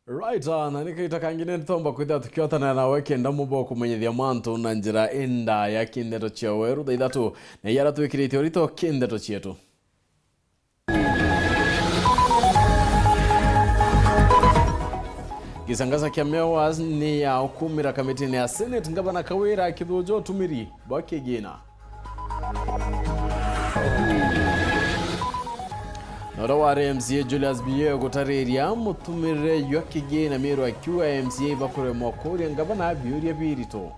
Right, na nikaita kangine ntomba kwitha tukiotana na wekenda muboku menyithia mantu na njira enda ya Nteto cia Weru the Ithatu na yara twikirite orito Nteto cietu. Gisangaza kia PHINEAS ni ya ukumira kamitini ya Senate ngabana kawira kithujo tumiri bwake gina. Nora wa MCA Julius Biye gutariria mutumire yokige na miro akiwa MCA bakore mwakuri ngabana biuri birito.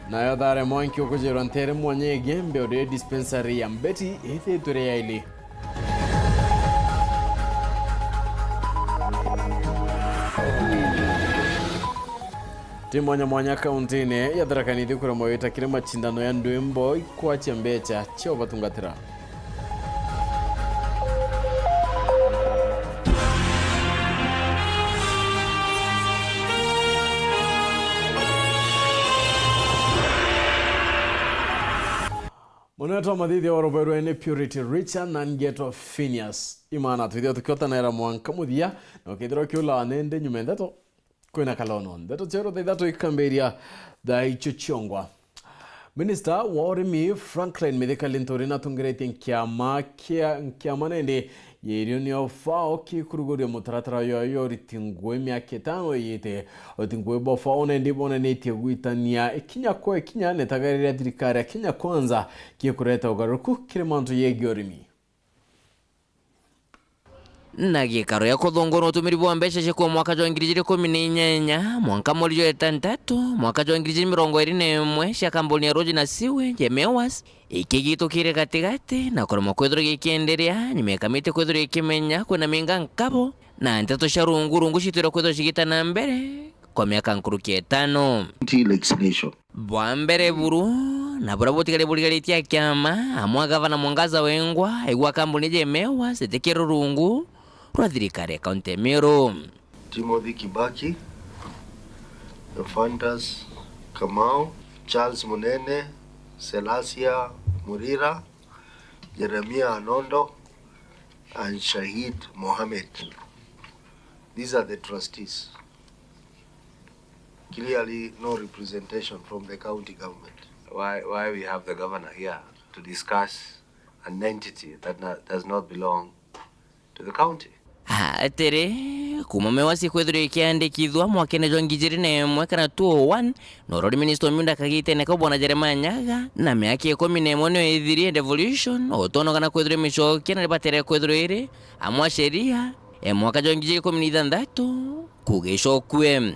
Na yadare mwanki okujero ntere mwanye gembe ode dispensary ya mbeti Ithatu ya ili. Timu mwanya kauntini ya Thaa kura mweta kire machindano ya ndwimbo kwa chiambecha chio batungatira. Moneto madidi wa Weru ene Purity Richard na Nteto PHINEAS. IMAANA tuidio tukiota na era mwanka muthia na ukithiro kiula nende nyume Nteto kwina kalono. Nteto chero the Ithatu ikamberia da ichuchongwa. Minister wa urimi Franklin Mithika Lintorina tungerete nkiama nende yerio FAO kikuruguria mutaratara yo ritingwe miaka 5 yite otingwe bo FAO nende bona netie gwitania ikinya kwa ikinya netagarira thirikari ya Kenya kwanza kikureta ugaruku kire mantu yegi urimi. Na gikaro ya kuthongora utumiri bwa mbeca cia kwa mwaka wa 2018 mwanka mulio Nteto mwaka wa 2021 cia kambuni ya roji na siwe ya PHINEAS ikigitukire gatigati na kuruma kwithiro gikienderea nimekamite kwithiro ikimenya kuna minga nkabo na Nteto cia rungu citiro kwithiro cigitana mbere kwa miaka nkuruki 5 legislation bwa mbere buru na burabutigale buligalitia kiama amwa gavana Mwangaza Wengwa igwa kambuni ya PHINEAS itikiro rungu kwa thirikari ya kaunti Meru. Timothy Kibaki, the founders Kamau, Charles Munene, Selasia Murira, Jeremiah Anondo, and Shahid Mohammed. These are the trustees. Clearly no representation from the county government. Why we have the governor here to discuss an entity that does not belong to the county? Atere kuma PHINEAS kwithiro ikiandikithwa mwakene jwa 2021 kana 201 no road minister miunda kagite ko bwana Jeremiah Nyaga na miaka 11 no ithirie devolution otono kana kwithiro micokia na batere kwithiro ire amwa sheria mwaka jwa 2016 kugicokwe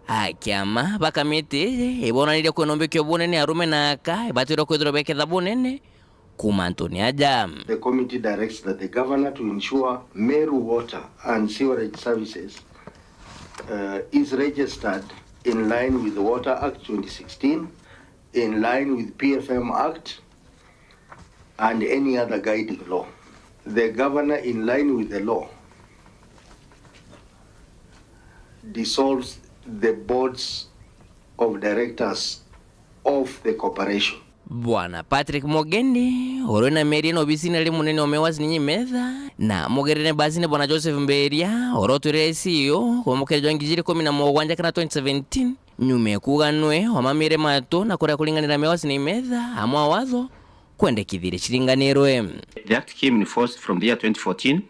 akiama bakamite ibonanire kwenombekyo bunene arume naka ibatiro kwithiro beketha bunene kumantoni aja. The committee directs that the governor to ensure Meru water and sewerage services is registered in line with the Water Act 2016, in line with PFM Act and any other guiding law. The governor, in line with the law, dissolves the boards of directors of the corporation. Bwana Patrick Mogendi orona meri no bisina le munene wa PHINEAS ninyi metha na mogerene basine bwana Joseph Mberia oroture CEO kwa mwaka wa 2017 kana 2017 nyume kuganwe wa mamire mato na kura kulinganira PHINEAS ni metha amwa watho kwende kithire chiringanirwe. The act came in force from the year 2014,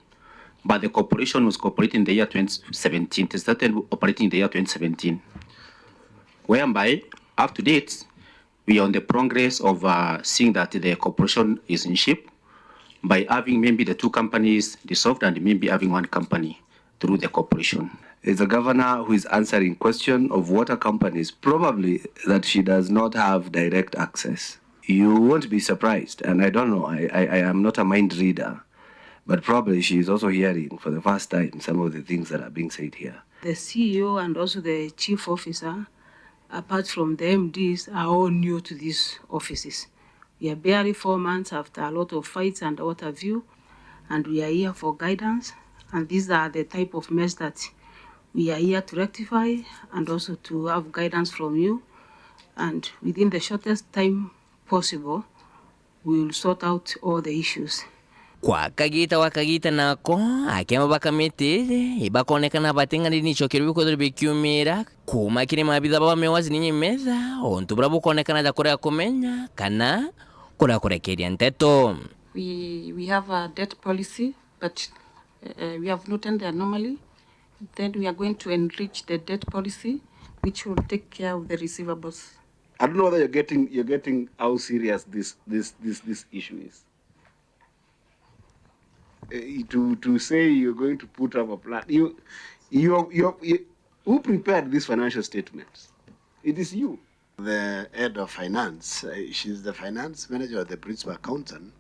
but the corporation was cooperating in the year 2017. It started operating in the year 2017, whereby up to date we are on the progress of seeing that the corporation is in shape by having maybe the two companies dissolved and maybe having one company through the corporation. It's the governor who is answering question of water companies, probably that she does not have direct access. You won't be surprised, and I don't know, I am not a mind reader, but probably she is also hearing for the first time some of the things that are being said here. The CEO and also the chief officer, apart from the MDs, are all new to these offices. We are barely 4 months after a lot of fights and what have you, and we are here for guidance, and these are the type of mess that we are here to rectify and also to have guidance from you, and within the shortest time possible, we will sort out all the issues. kwa kagita nako akema bakamete ibakonekana batenga nichokero bikodo bikyumira kuma kire mabitha baba mewazi ninyi meza ontubura bukonekana jakora komenya kana kora keria Nteto. We have a debt policy, but we have noted the anomaly. Then we are going to enrich the debt policy, which will take care of the receivables. I don't know whether you're getting how serious this issue is. To say you're going to put up a plan, who prepared these financial statements? It is you. The head of finance, she's the finance manager of the principal accountant.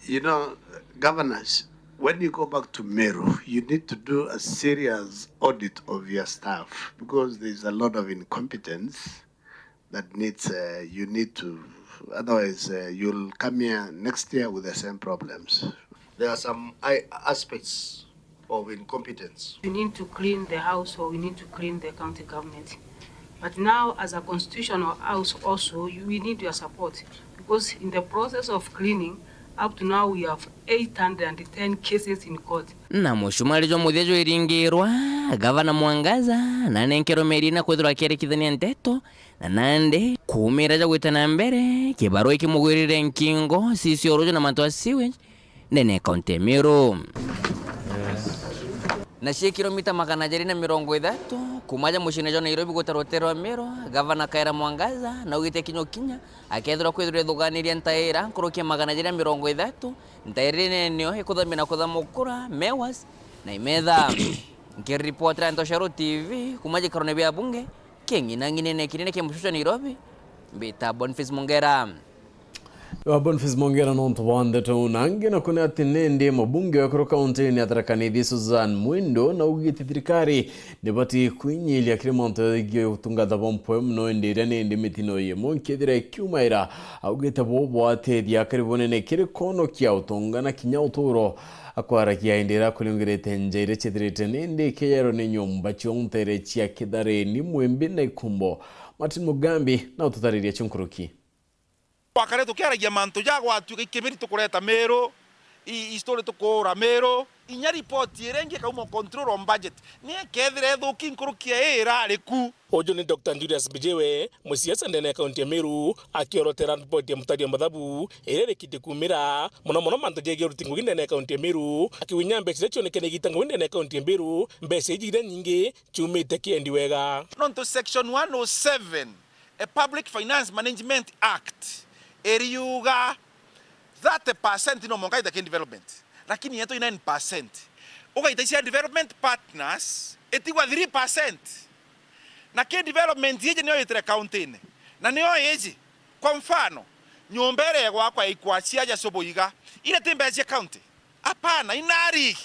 You know, governors, when you go back to Meru, you need to do a serious audit of your staff because there's a lot of incompetence that needs, you need to, otherwise you'll come here next year with the same problems. There are some aspects of incompetence. We need to clean the house, or we need to clean the county government. But now, as a constitutional house also, we need your support. Because in the process of cleaning, up to now we have 810 cases in court. Na mushumari jo muthejo iringirwa gavana Mwangaza na nenkero Merina kwethirwa kierekithania Nteto na nande kumira ja gwitana mbere kibaro ikimugwirire nkingo sisi orojo na mantu asiwe nene kaunti Meru. Na cia kilomita 230 kumaja mushine jo Nairobi gutarotero Meru gavana Kaira Mwangaza na ugite kinyo kinya akethira kwithire thuganiria ntaira nkurukia 230 ntairine nio ikuthamina kuthamukura mewas na imetha ngiripota Ntosharo TV kumaja karone bya bunge kengina ngine kirine kemushusha Nairobi mbita Boniface Mongera. Boniface Mongera nonto wande to nange na kuna tinende mabunge wa kaunti ni atrakani Susan Mwindo na ugiti thirikari debati kwinyili ya krimonto utunga dabompo mno ndirane ndimitino ye monkethira kyumaira ugita bobo atedia karibone ne kire kono kya utunga na kinya uturo akwara kia indira kulungirete njere chithirite nende keyero ne nyumba chontere chia kidare ni mwembe na ikumbo Martin Mugambi na ututariria chunkuruki. Wakare tukiaragia mantu jago atuka ikemeri tukureta Meru istore tukora Meru inya report yerenge kauma control on budget ni kethire thuki nkurukia era riku. Ojo ni Dr. Julius Bijewe musiasa ndene kaunti ya Meru akiorotera report ya mutadia mathabu erere kite kumira muno mantu jege rutingu ndene kaunti ya Meru akiwinya mbese chonekene gitango ndene kaunti ya Meru mbese jire nyingi chumite kiendi wega nonto section 107 a Public Finance Management Act eriuga 30% no monga ita development lakini yeto 9% ukaitaisia development partners etigwa 3% na ke development yeje niyo itere county na niyo yeje kwa mfano nyombere gwakwa ikwacia ja soboiga ile tembeje county apana inari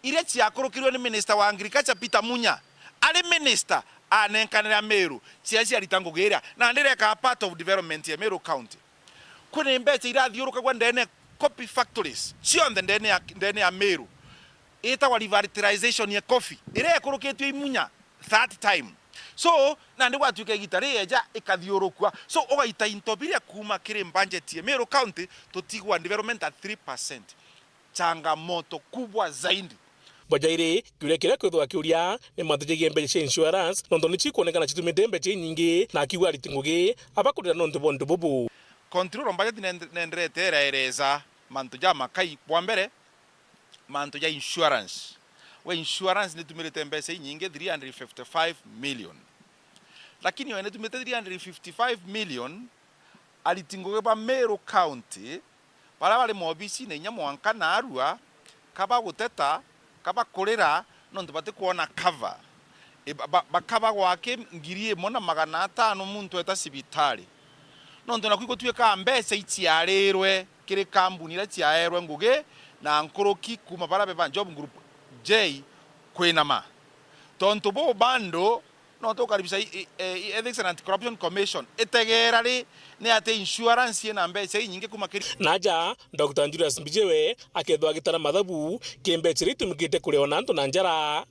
ile chiakurukirwe ni minister wa agriculture Peter Munya ali minister anenkanira Meru chiacia ritangugera na ndireka part of development ya Meru county kune mbete irathiuruka kwa ndene coffee factories sio ndene ya Meru ita wa revitalization ya coffee ire kuruketwe Munya that time so na ndi watu kegitari eja ikathiurukwa so ogaita intobiria kuma kire budget ya Meru county tutigwa development at 3% changamoto kubwa zaidi Bajaire kile kwethwa kiuria ni mathujegie mbeca insurance nondo ni chikuonekana chitumite mbeca nyingi na kiwa ritingugi abakurira nonto bonto bobo control on budget nendretera ereza mantu ja makai kwa mbere mantu ja insurance we insurance nitumire mbeca nyingi 355 million lakini wene tumete 355 million alitinguge ba Meru county para bali mobisi ne nyamwanka na arua kaba guteta kaba korera nondo bate kuona cover bakaba gwake ngirie mona 500 muntu eta sibitari nondo nakwiko tuweka mbese ichiarerwe kire kambuni la chiaerwe nguge na nkoroki kuma para beba job group J kwenama tonto bo bando noto karibisa Ethics and Anti-Corruption Commission etegerari ne ate insurance na mbese nyinge kuma kiri naja Dr. Julius Bijewe akethwa gitana mathabu kembece ritumikite kureona antu na njara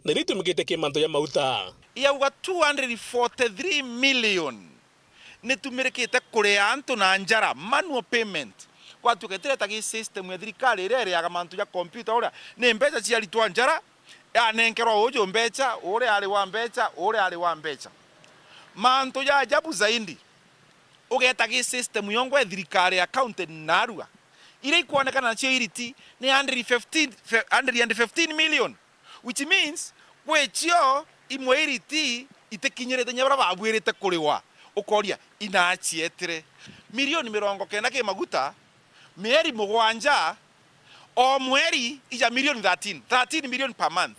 na ritumikite kimanto ya mauta ya uga 243 million netumirekete kurea antu na njara manual payment kwa tuketire tagi system ya thirikari ire ya gamantu ya computer ora ne mbeca cia ritwa njara ya nenkero ujo mbeca ore ari wa mbeca mantu ya ajabu zaidi ugetagi system yongo ya thirikari account narua ile ikuonekana na cio iriti ni 115 million, which means kwechio imwe iriti itekinyirete nyabara babwirite kuriwa ukoria inachietire milioni 90 ke maguta mieri mugwanja o mweri ija milioni 13 million per month.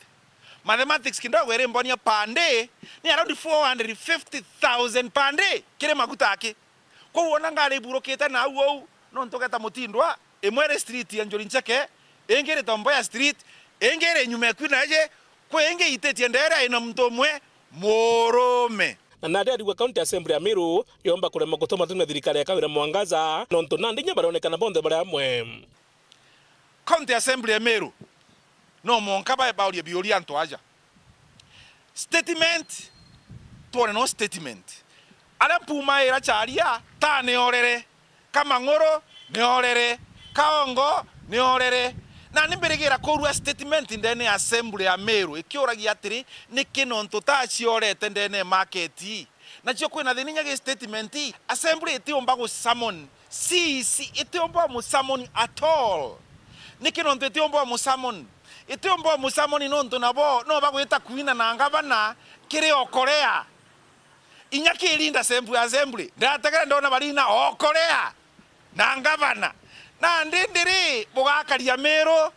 Mathematics kidogo ere mbonia pande ni around 450,000 pande kile maguta ake kwa uona ngale buroketa na uo no ntoketa mutindwa emwere street ya njori ncheke engere tomboya street engere nyume kwinaje kwa enge iteti ndera ina mtomwe morome na ndari wa county assembly ya Meru yomba kurema gutoma tuna thirikari ya kawira mwangaza nonto nandi nya baronekana bonde bara amwe. County assembly ya Meru no monkaba e bauria biori anto aja statement tore no statement ala puma era charia ta ne orere kama ngoro ne orere kaongo ne orere na nimberegera korwa statement ndene assembly ya Meru ikioragia atiri nikinonto ta ciorete ndene market na cio kwina thininya ge statement assembly itiomba go summon si itiomba mu summon at all nikinonto itiomba mu summon nonto nabo no bagwita kuina na ngabana kire okorea inyaki ilinda assembly ndategera ndona barina okorea na ngabana na ndindiri bugakaria Meru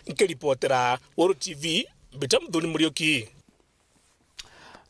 nkiripotera Weru TV Bitamdhuni Murioki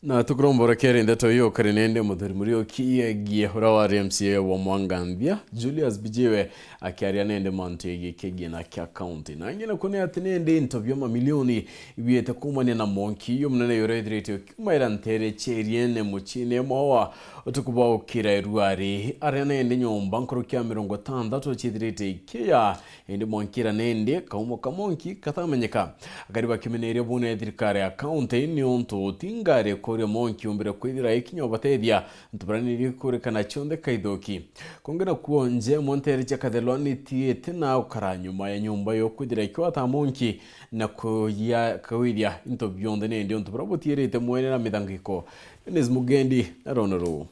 na tukurombora kere Nteto yo karinende muthuri Murioki egie hura wa RMCA wa Mwanganthia Julius Bijiwe akiaria nende mantegi kegi na kia county na ngina kone atinende interview mamilioni ibiete kumania na monki yo mnene URETERI kumaira ntere cheriene muchine mwa utukuba ukira eruari arena ende nyomba nkoro kia 60 chithirite kia ende monkira nende kaumo kamonki katamenyeka agariba kimenere bune thirikari ya county ni onto tingare koria monki umbire kwithira ikinyo batethia ntubaraniri kurekana chonde kaithoki kongena kuonje montere chakatheloni tiete na ukara nyuma ya nyumba yo kwithira ikiwata monki na kuya kawiria into beyond nende ntubarabotirite mwene na mithangiko Enes Mugendi na Ronoro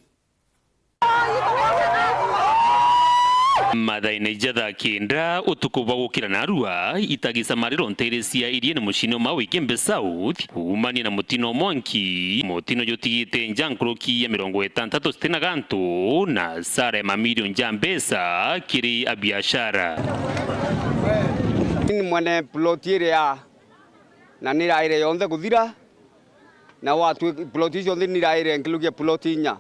Mathaine jatha kenda utukuba gukira narua itagisa mariro nteresia irie ni mushino mawikembe south umani na mutino monki mutino yotigite njankroki ya 60 gantu na sare mamilion jambesa kiri abiashara ni mwane plotiere ya na niraire yonde kuthira na watu ploti yonde niraire nkilugia plotinya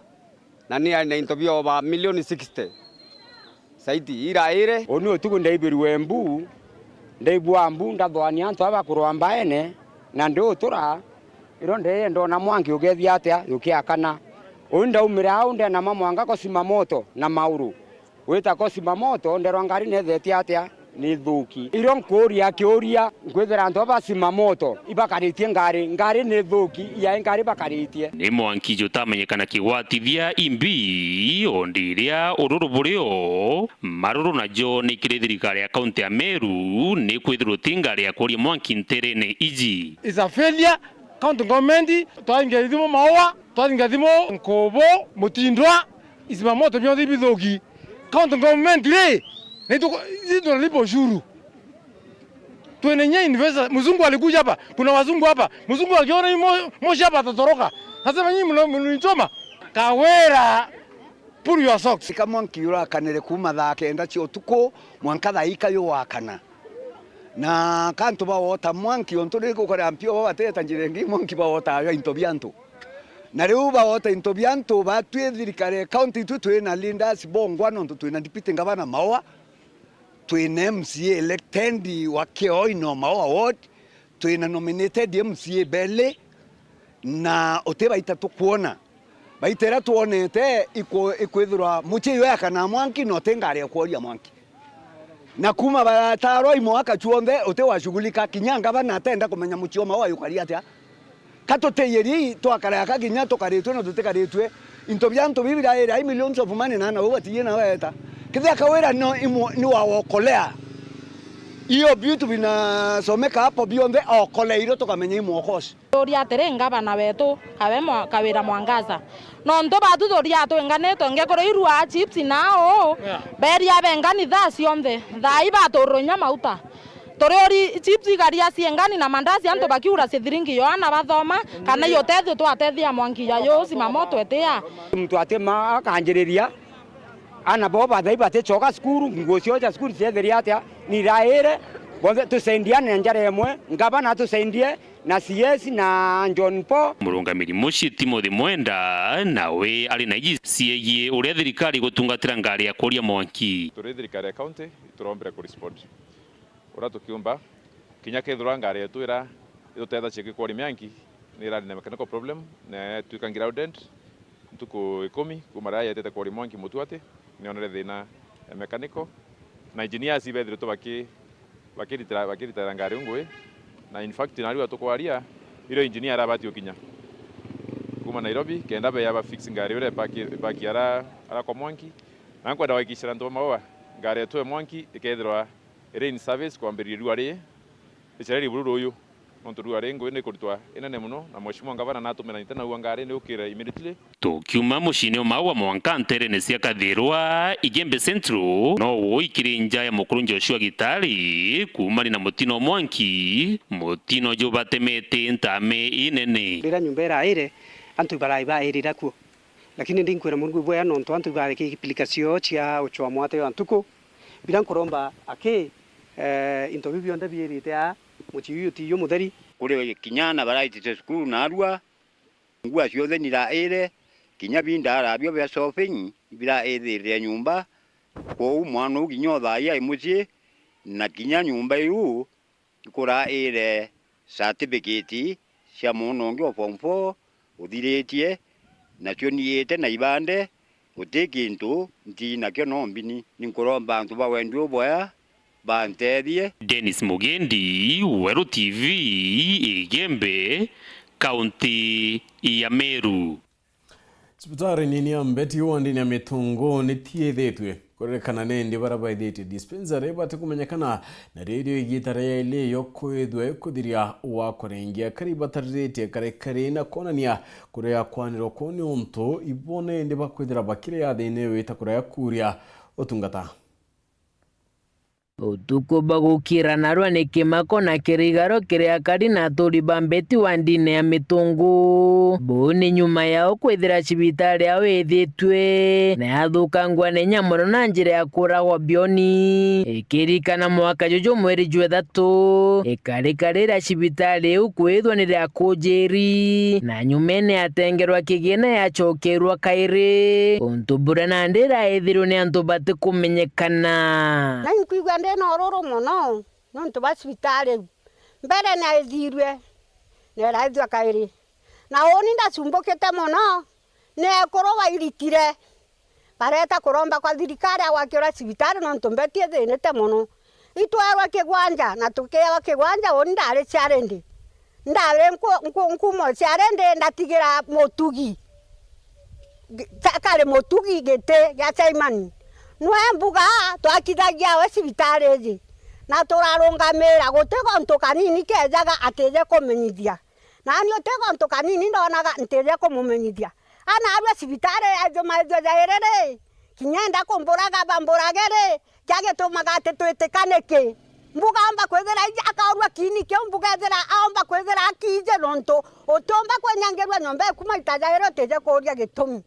na niraire interview ba milioni 60 saiti iraire oni otugo ndaibiru embu ndaibwambu ndathwani antu aba kurwamba ene na ndo tura ironde ndo na mwangi ugethia atia yukiakana unda umira au nde na mamwanga kosima moto na mauru wita kosima moto ndero ngari nethetia atia ni thuki iron koria kioria ngwethera antu aba sima moto ibakaritie ngari ni thuki ya ngari bakaritie ni mwanki jutamenyekana kiwatithia imbi ondiria ururuburio maruru na jo ni kiri thirikari ya county ya Meru ni kwithirwo tingari ya kuria mwanki nterene iji is a failure county government twaingethimo mawa twaingethimo nkobo mutindwa isima moto byothi bithuki county government le ndio lipo juru tuenenye investor mzungu alikuja hapa kuna wazungu hapa mzungu akiona moshi hapa atatoroka nasema nyinyi mnanichoma kawera pull your socks kama nkiura kanere kuma thaa kenda cio tuko mwanka thaa ikayo wakana na kantu ba wota mwanki onto riko kwa mpio bateta njirengi mwanki ba wota ya intobianto na riu ba wota intobianto ba twe thirikari county tu na linda sibongwa no tu na dipite ngabana mawa twina MCA elected wa Kioino Maua Ward, twina nominated MCA Bele na oteba Ithatu kuona baitera tuonete ikwithirwa muchiyo yakana mwanki no tengare kuoria mwanki na kuma batarwa imwaka chuonde otewa shughulika kinyanga bana atenda kumenya muchiyo mawa yukaria atia katoteyeri twakara akaginya tokaretwe no tutekaretwe into byanto bibira era millions of money na wewe tiye na weta kithia kawira ni wawokolea iyo vitu vinasomeka hapo bionde okoleiro tukamenya imwokosi Doria terenga bana betu kabemo kawira mwangaza no ndo batu doria to enganeto ngekoro irua chips nao beria bengani Thaa cionthe Thaa iba toronya mauta toriori chips garia ciengani na mandazi anto bakiura cithiringi yo ana bathoma kana yo tetho twatethia mwangi ya yo simamoto etea mtu atema akanjiriria ana boba thaiba te choka skuru ngocio cha skuru ciatheria atia ni raire bonde tusaidiane njara yemwe ngabana tusaidie na CS na John Paul murungamiri muci Timothy Mwenda nawe ari na ciĩgie uria thirikari gutungatira ngari ya kuria mwanki turi thirikari ya county turombera ku respond ura tukiumba kinya kethura ngari yetu ira itetha cheki kuria mwanki ni ira na mechanical problem na tukangira udent tuko 10 kumara yetete kuria mwanki mutuate ni onere thina mechanical na engineers ibethire to bakirita ngari ngwe na in fact nariwa tukwaria iro engineer arabati okinya kuma Nairobi kenda be yaba fix ngari ure baki ara kwa mwanki na kwa dawa ikishira ndo mawa ngari yetu mwanki ikethirwa ire in service kwa mbiri ruari ichareri bururu uyu nontu ruari ngwe kurutwa inene muno na mheshimiwa ngavana natumira tena uwa ngari ni ukira immediately tukiuma mucini wa mwanka nterene cia kathirwa Igembe Central no woikire nja ya mukuru Joshua Gitari kumani na mutino mwanki mutino jo batemete ntame inene ndira nyumba iraire antu baraiba erira ku lakini ndinkwira mungu bwa nontu antu bare ki application cia uchwa mwate antuko biran kuromba ake interview onda bierite a muchiyu tiyo mutheri kuri kinyana baraitite skuru na arua ngua ciothe ni raire kinya binda arabio bya shopping bila ethire nyumba ko mwana uginyo Thaa imucie na kinya nyumba yu ikora ire certificate cia munongi wa form 4 uthiretie na cio niete na ibande utikintu ndi na kio nombini ninkuromba antu ba wendu boya bantethie. Dennis Mugendi, Weru TV, Igembe, kaunti ya Meru. Sipitari nini ya mbeti wandi ni mitungo ni tiedhetwe kurekana nendi baraba idheti dispensary bati kumenyekana na radio igitara ya ile yoko edwe kudiria wakorengia kariba tarreti kare na konania kurea kwaniro koni onto ibone ndi bakwedira bakire ya dene wita kurea kuria otungata utuko bagukira narwa ni kimako na kirigaro kiria kari na turi bambeti wandine ya mitungu boni nyuma yao kwithira cibitari yao ithitwe na yathukangwa ni nyamuro na njira ya kuragwa bioni ikirikana mwaka jojo mweri jwa Ithatu ikarikarira cibitari ukwithwa ni ria kujeri na nyumene atengerwa kigina yachokerwa kairi untubura na ndira ithirwo ni antu bati kumenyekana na nkuigwa no roro mono nontu basibitari mbere na ithirwe ne raithwa kairi na oni ndacumbukite mono ne korowa iritire pareta kuromba kwa thirikari agwakira cibitari nontu mbetie thinite mono itwarwa kigwanja na tukewa kigwanja oni ndari ciarendi ndare nkumo ciarendi ndatigira motugi takare motugi gete ya chaimani nwe mbuga twakithagia we cibitari ji na turarungamira gutego ntu kanini kejaga atije kumenyithia na ni utego ntu kanini ndonaga ntije kumumenyithia ana abya cibitari ajo majo jairere kinyenda kumburaga bamburagere kyage tumaga ati twitikaneke mbuga amba kwethera akaurwa kinike mbuga thera amba kwethera akije nontu utomba kwenyangerwa nyombe kuma itajairo tije kuria gitumi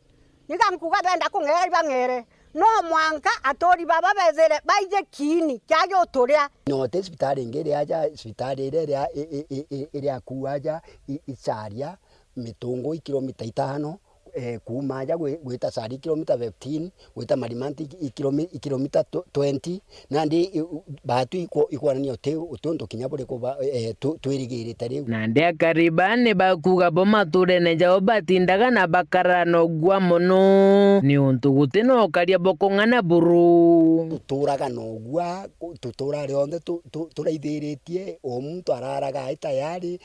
nikankuga benda kungera ibangere no mwanka atori baba bezere baije kini kyage uturia no te cibitari ngere aja cibitari ire akuaja icaria mitungo kilomita 5 kuma aja gwita sari kilomita 15 gwita marimanti kilomita 20 nandi batu ikwananio te utundu kinya bure ko twirigirite riu nandi akaribane bakuga boma turene jao batindaga na bakarano gwa mono ni untu gutino karia bokongana buru tuturaga no gwa tutura rionde turaithiritie o muntu araraga tayari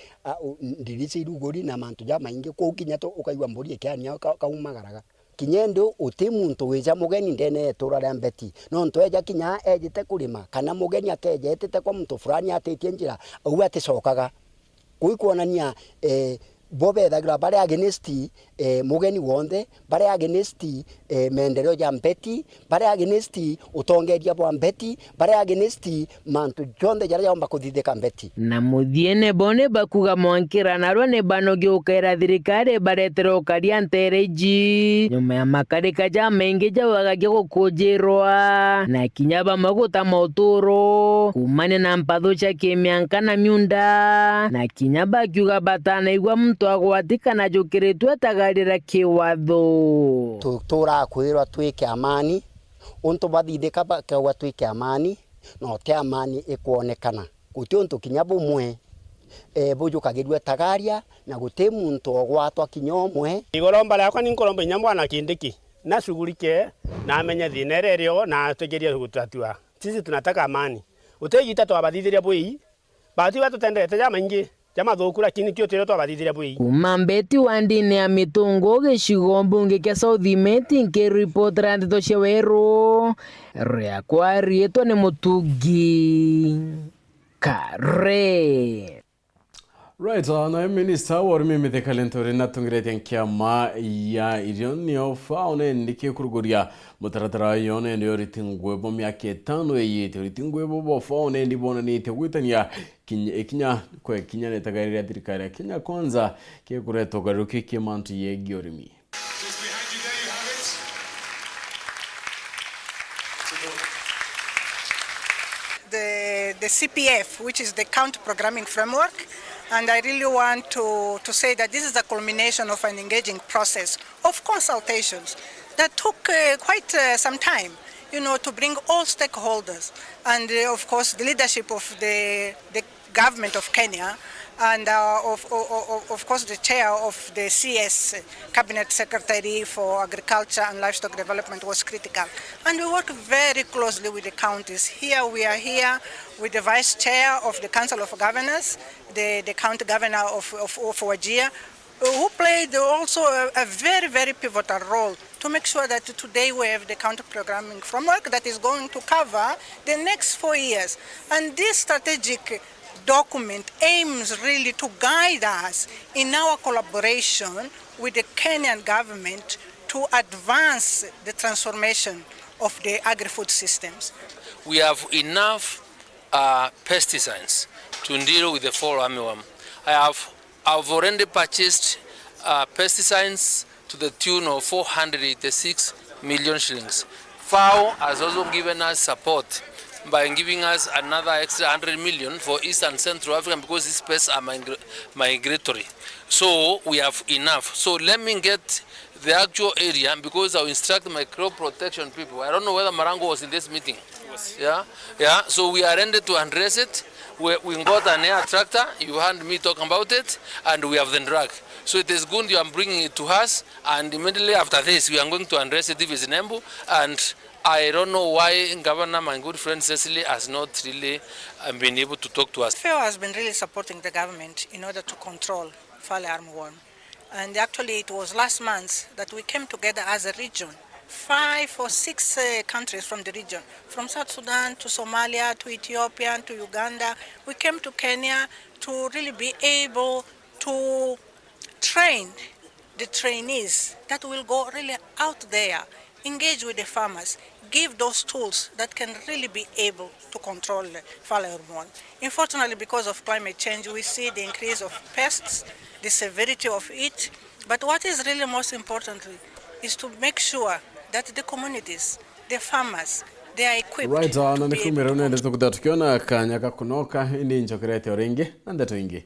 ndirisi rugori na mantu ja maingi ko kinya to ukaigwa mburi kiania kaumagaraga kinyendo uti muntu wija mugeni ndene turare mbeti no ntweja kinya ejite kurima kana mugeni akeje etete kwa muntu fulani atetie njira au aticokaga kuikuonania bobe dagira bare against mugeni wonde bare against mendeleo ya mbeti bare against utongeria bwa mbeti bare against mantu jonde jara yomba kuthithika mbeti na muthiene bone bakuga mwankira narwa ne banoge ukera thirikari baretero karia ntereji nyuma ya makarika ja mengi ja wagagia gukujirwa na kinyaba maguta motoro kumane na mpatho cha kemianka na myunda na kinyaba kiuga batana igwa agwatika na jukiritwe tagarira kiwatho tutura kwirwa twike amani untu bathithika bakwa twike amani no te amani ikuonekana guti untu kinya bumwe bujukagirwe tagaria na guti muntu ogwatwa kinyomwe igoromba yakwa ninkoromba nyambwana kindiki na shugulike na amenye thinererio na tugerie gutatua sisi tunataka amani utejita twabathithiria bui bati watu tendete jama ingi jama thoku lakini kio tiro twabathithiria bui kumambeti wa ndini ya mitungo gicigo mbunge kia South Imeti nke report Nteto cia Weru ria kwa rieto ni Mutugi Kare. Right, na minister wa mimi the kalentori na tungirete nkiama ya irioni ofaone ndike kuruguria mutaratara yone ndio ritingwebo myake 5 eyete ritingwebo bofaone ndibona ni tegwitania kinya kwa kinya netagarira thirikari Kenya kwanza ke kureto garuki kimantu yegiorimi. The CPF, which is the County Programming Framework, and I really want to say that this is a culmination of an engaging process of consultations that took quite some time, you know, to bring all stakeholders and of course the leadership of the government of Kenya and of course the chair of the CS Cabinet Secretary for Agriculture and Livestock Development was critical. And we work very closely with the counties. Here we are here with the Vice Chair of the Council of Governors, the County Governor of Wajir, who played also a very, very pivotal role to make sure that today we have the county programming framework that is going to cover the next 4 years. And this strategic document aims really to guide us in our collaboration with the Kenyan government to advance the transformation of the agri-food systems. We have enough pesticides to deal with the fall armyworm. I've already purchased pesticides to the tune of 486 million shillings. FAO has also given us support by giving us another extra 100 million for East and Central Africa because these pests are migratory. So we have enough. So let me get the actual area because I'll instruct my crop protection people. I don't know whether Marango was in this meeting. Yeah. So we are ready to address it. We got an air tractor. You heard me talking about it, and we have the drug. So it is good you are bringing it to us, and immediately after this, we are going to address it if it's in Embu. And I don't know why Governor, my good friend Cecily, has not really been able to talk to us. FAO has been really supporting the government in order to control fall armyworm. And actually, it was last month that we came together as a region. 5 or 6 countries from the region, from South Sudan to Somalia to Ethiopia to Uganda. We came to Kenya to really be able to train the trainees that will go really out there, engage with the farmers, give those tools that can really be able to control the fall armyworm. Unfortunately, because of climate change, we see the increase of pests, the severity of it. But what is really most importantly is to make sure that the communities, the farmers, they are equipped. Right, na nikumira unaendelea kutukiona kanyaka kunoka indi njokerete oringi na Nteto ingi.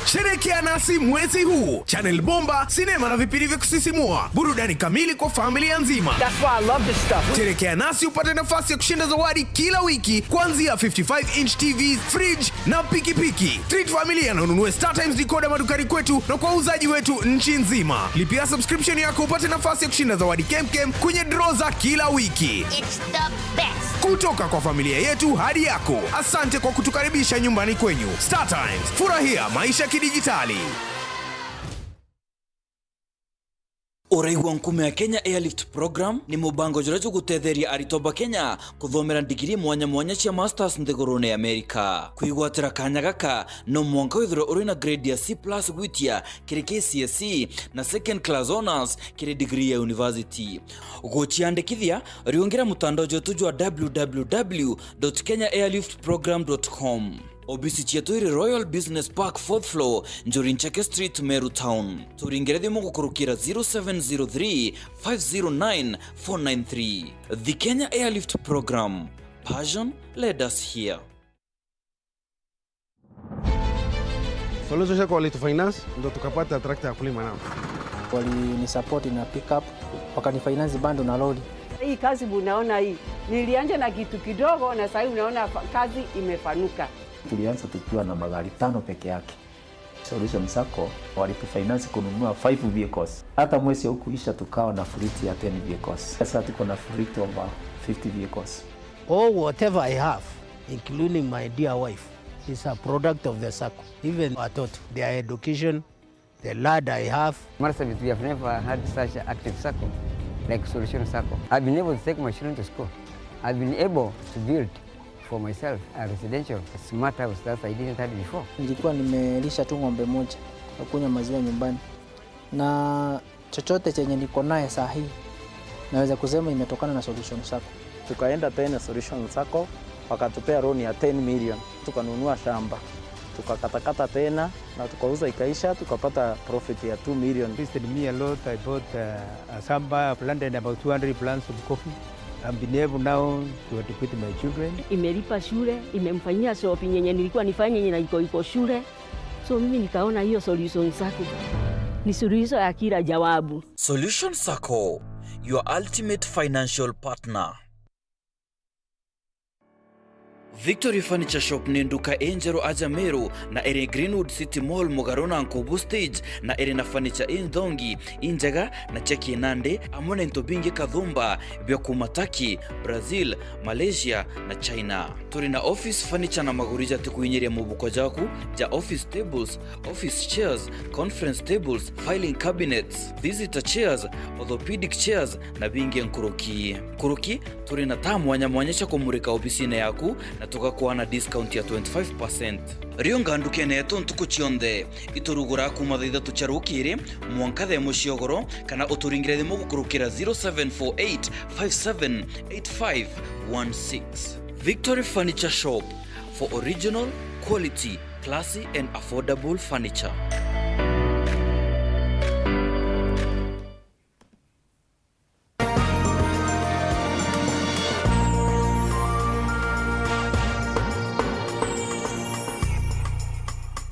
Sherekea nasi mwezi huu. Channel bomba, sinema na vipindi vya kusisimua. Burudani kamili kwa familia nzima. That's why I love this stuff. Sherekea nasi upate nafasi ya kushinda zawadi kila wiki kuanzia 55-inch TVs, fridge na pikipiki. Treat familia na ununue StarTimes decoder madukani kwetu na kwa uzaji wetu nchi nzima. Lipia subscription yako upate nafasi ya kushinda zawadi kemkem kwenye draw za kila wiki. It's the best. kutoka kwa familia yetu hadi yako. Asante kwa kutukaribisha nyumbani kwenyu. Star Times, furahia maisha kidijitali. Ureigwa nkume ya Kenya Airlift Program ni mubango jurajo gutetheria aritoba Kenya kuthomera digiri mwanya cia masters nthigurune Amerika. Kuigwatira kanya gaka no mwanka withiro uri na grade ya C+ gwitia kiri KCSE na second class honors kiri degree ya university. Guchiandikithia riongera mutandao jotu jwa www.kenyaairliftprogram.com. Obisi chetu iri Royal Business Park 4th floor, Njorincheke Street, Meru Town. Turingeredi mungu kurukira 0703 509 493. The Kenya Airlift Program. Passion led us here. Solution kwa walitu finance ndo tukapata trakta ya kulima nao. Wali ni support na pick up wakani finance bando na lori. Hii kazi unaona hii. Nilianza na kitu kidogo na sasa unaona kazi imefanuka. Tulianza tukiwa na magari 5 peke yake. Solution Sacco walitufinance kununua 5 vehicles. Hata mwezi ukuisha tukawa na fleet ya 10 vehicles. Sasa tuko na fleet over 50 vehicles. All whatever I have, including my dear wife, is a product of the Sacco. Even watoto, their education, the lad I have. Marsabit, we have never had such an active Sacco like Solution Sacco. I've been able to take my children to school. I've been able to build for myself a residential smart house that I didn't have before. Nilikuwa nimelisha tu ng'ombe moja na kunywa maziwa nyumbani, na chochote chenye niko naye saa hii naweza kusema imetokana na Solution Sacco. Tukaenda tena Solution Sacco wakatupea loan ya 10 million, tukanunua shamba tukakatakata tena na tukauza ikaisha, tukapata profit ya 2 million. Visited me a lot. I bought a samba, planted about 200 plants of coffee. I've been able now to educate my children. Imelipa shule, imemfanyia shopping yenye nilikuwa nifanye yenye iko shule. So mimi nikaona hiyo Solution Sacco ni suluhisho ya kila jawabu. Solution Sacco, your ultimate financial partner. Victory Furniture Shop ni nduka enjero aja Meru na ere Greenwood City Mall Mugarona Nkobu Stage na ere na furniture indongi injaga na cheki nande amone ntobingi kadhumba bya kumataki Brazil, Malaysia na China. Turi na office furniture na magurija tukuinyere mubuko jaku ja office tables, office chairs, conference tables, filing cabinets, visitor chairs, orthopedic chairs na bingi nkuruki. Kuruki turi na tamu wanyamwanyesha kumurika ofisine yaku na tukakuwa na discount ya 25%. Rionga nduke Neto ntuku chionde iturugura kuma thitha tucharukire mwankathe muciogoro kana uturingire thimu gukurukira 0748 578516. Victory Furniture Shop for original, quality, classy and affordable furniture.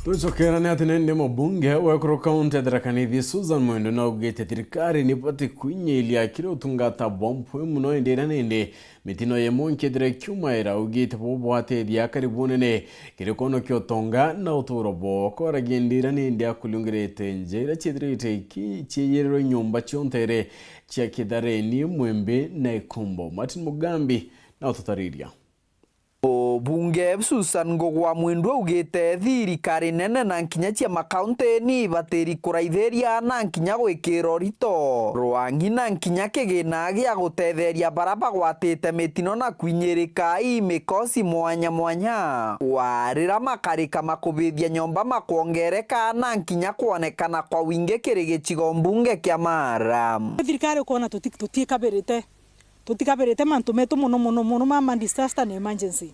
Tuchokerane ati nende mubunge wekuru kaunti ya Tharaka Nithi Susan Mwendo na ugete thirikari nipati kwinyilia kire utungata bompwe muno endera nende mitino ye monkethire kiumaira ugete bobwatethia karibunene kire kono kyotonga na uturo boko ragendera nende akulungirete njira chithirite iki chiyerero nyumba chiontere chia Kithareni Mwembe na Ikumbo. Martin Mugambi na ututariria. Bunge Susan Ngogwa Mwendo ugete thirikari nene na nkinya cia makaunti ni batiri kuraitheria na nkinya gwikira rito rwangi na nkinya kigina gia gutetheria baraba gwatite mitino na kwinyirika imikosi mwanya warira makarika makubithia nyomba makuongereka na nkinya kuonekana kwa wingi kiri gicigo mbunge kia Mara. Thirikari kuona tutikabirite mantu metu muno ma disaster na emergency.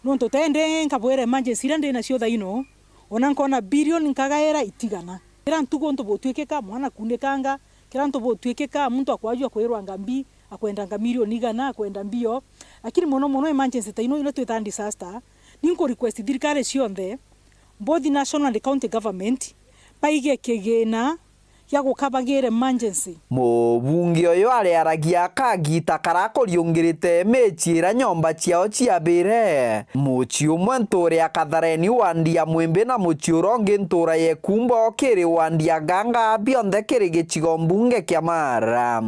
Nonto tende nkabwera emergency rande na cio thaino ona nkona billion nkagaera itigana. Kira ntugo nto botwekeka mwana kundekanga, kira nto botwekeka muntu akwajua kwirwa ngambi akwenda milioni igana akwenda mbio. Lakini muno emergency taino ino tweta disaster ninko request thirikari cionthe both national and county government paige kigina ya gukabagire emergency. Mubunge oyo ariaragia kagita karakoriungirite mechira nyomba ciao ciabire muci umwe nturi akathareni wandia Mwembe na muci urongi ntura ye Kumbo kiri wandia Ganga bionthe kiri gicigo mbunge kia Mara.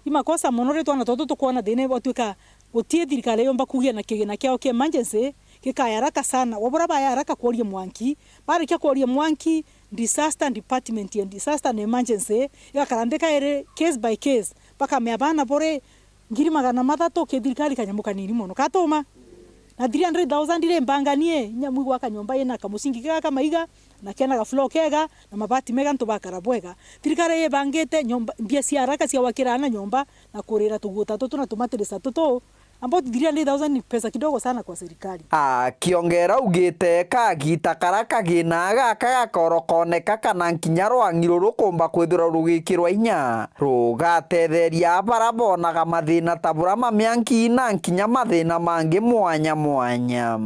Imakosa monore twana toto tukuona thine botwika Gutie thirikari yomba kugia na kigina kiao kia emergency kikaya haraka sana. Wabora baya haraka kuoria mwanki. Bari kia kuoria mwanki disaster department and disaster and emergency igakarandika ere case by case paka meabana bore ngiri 300 ke thirikari kanyamuka nini mono katoma na 300,000 ile mbanganie nyamu gwa kanyomba yena kamusingi kaka maiga na kena ga floor kega na mabati mega ntubakara bwega thirikari yebangite nyomba mbia cia haraka cia wakirana nyomba na kurira tuguta tutu na tumatirisa tutu ambao 300,000 ni pesa kidogo sana kwa serikali. Kiongera ugite kagita karaka ginaga kagakorokone kana nkinya rwangiru rukumba kwithira rugikirwa inya rugatetheria barabonaga mathina tabura mamyanki na nkinya mathina mangi mwanya mwanya.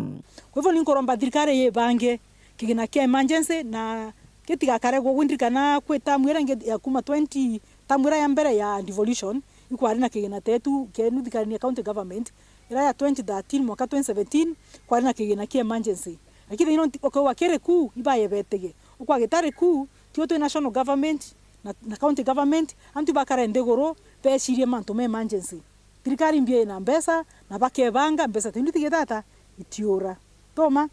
Kwa hivyo ninkoromba thirikari yebange kigina kia emergency na kitiga kare gugwindirikana kwita mwira ya kuma 20 tamwira ya mbere ya devolution ikwari na kigina tetu kenu thikari ya county government ira ya 2013 mwaka 2017 kwari na kigina kia emergency lakini ino kwa kere ku ibaye betege ukwa gitare ku tio national government na county government antu bakara ndegoro peshirie manto me emergency thirikari mbie na mbesa na bakebanga mbesa tinditigitata itiora toma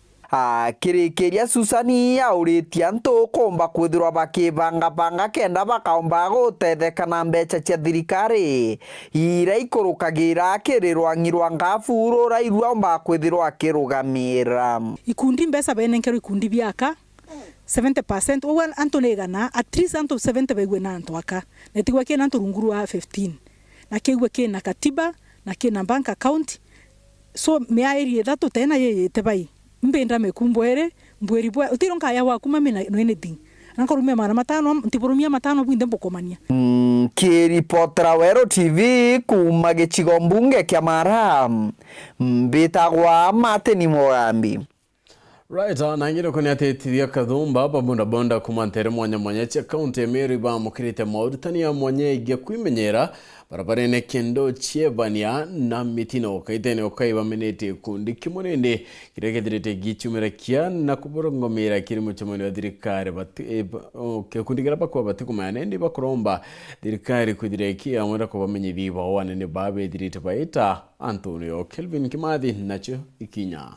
kirikiria Susani ya uritia ntu komba kwithirwa bakibanga kenda bakaomba gutetheka na mbeca cia thirikari ira ikurukagira kirirwangirwa ngafuru rairwa omba kwithirwa kirugamira ikundi mbeca benenkerwo ikundi biaka 70% owan antonegana at least anto 70 begwe na antwaka netigwa kena anto runguru wa 15 na kegwe kena katiba na kena bank account so meairi Ithatu tena yeyete bai mbenda mekumbwere mbweri bwa utironka ya wakuma mina no anything nankorumia mara matano ntiburumia matano bwinde mbokomania kiripotera Weru TV kuma gicigo mbunge kia Mara mbitagwa Mateni Mogambi. Right, nangiro kuni atetiria kathumba bonda kuma ntere mwanya cia county ya Meru bamukirite maurutania mwanya igia kwimenyera barabarene kendo chiebania na mitino kaitene okaiba minete kundi kimunende kirekethirite gichumira kia na kuborongomera kirimo chamani wa thirikari kundi kira bakwa batikumana ndi bakuromba thirikari kudirekia amwera ko bamenye biba wanene babe dirite baita Antonio Kelvin Kimathi nacho ikinya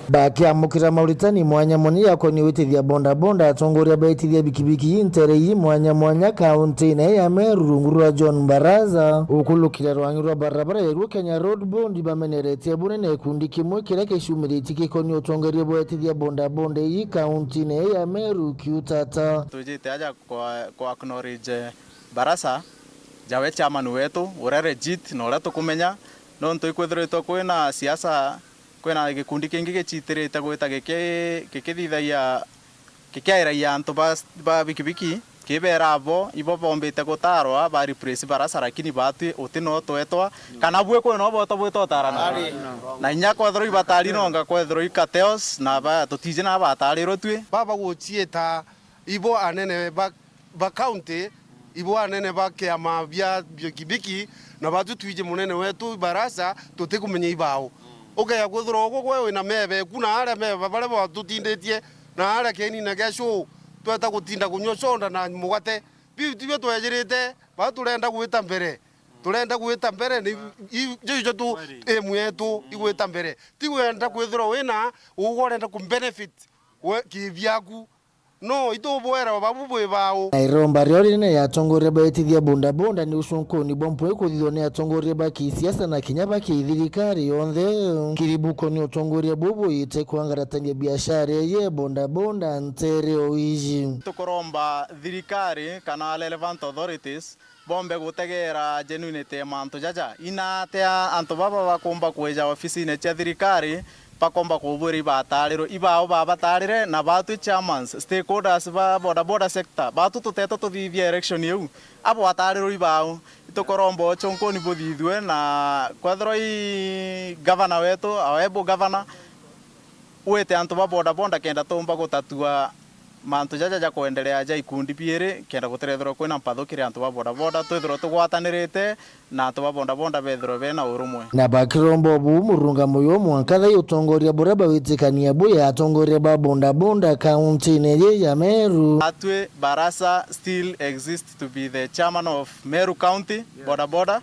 bakiamukira mauritani mwanya mwanya koni witithia bonda atongoria baitithia bikibiki Interei mwanya kaunti na ya Meru ngurwa John Baraza ukulukira rwangirwa barabara ya Kenya Road Bond bameneretie bunene kundi kimwe kireke shumiriti kikoni utongoria baitithia bonda iyi kaunti na ya Meru kiutata tujite aja kwa acknowledge Barasa jawe chairman wetu urere jit no ura tukumenya no ntuikwithirito kwina siasa kwena gikundi kingi gichitirite gwita gikithithagia gikiairaia antu ba bikibiki kibera abo ibo bombite gutarwa ba replace Barasa lakini batu utino twetwa kana bwe ko no boto bwe totarana na nya kwethro ibatari nonga kwethro ikateos na ba tutije na batari rotwe baba guchieta ibo anene ba county ibo anene ba kiama bia bikibiki na batu twije munene wetu Barasa tutikumenya ibao okay akuthro ugo kwe na mebe kuna ale mebe bale bo tutindetie na ale keni na gasho tweta gutinda kunyo sonda na mugate bibi twejirite ba turenda gwita mbere ni ijo tu emwetu igwita mbere ti wenda kwithro wina ugorenda ku benefit we kivyaku no ito bwera babu bwe bao iromba riori ne yatongoria baitithia bonda ni usunkoni bompwe kuthithone yatongoria baki siasa na kinyaba kithirikari yonthe kiribuko ni utongoria bubu ite kwangaratania biashara ye bonda ntere oiji tukoromba thirikari kana relevant authorities bombe gutegera genuinity manto jaja inatea anto baba bakomba kweja ofisi ne cia thirikari pakomba kuburi batariro ibao babatarire na batu chairmans stakeholders ba boda sector batu tuteto tuthithia election yu abo batariro ibao itokorombo chonkoni bothithwe na kwethro I governor wetu awebo governor wete antu ba boda kenda tomba gutatua mantu jaja kuendelea ja ikundi piere kenda guterethro kwina mpathukire antu ba boda twethro tugwatanirite na antu ba boda bethro bena urumwe na bakirombo bu murunga moyo mwankatha utongoria buraba witikania buya atongoria ba bonda county ne ya Meru atwe Barasa still exists to be the chairman of Meru County boda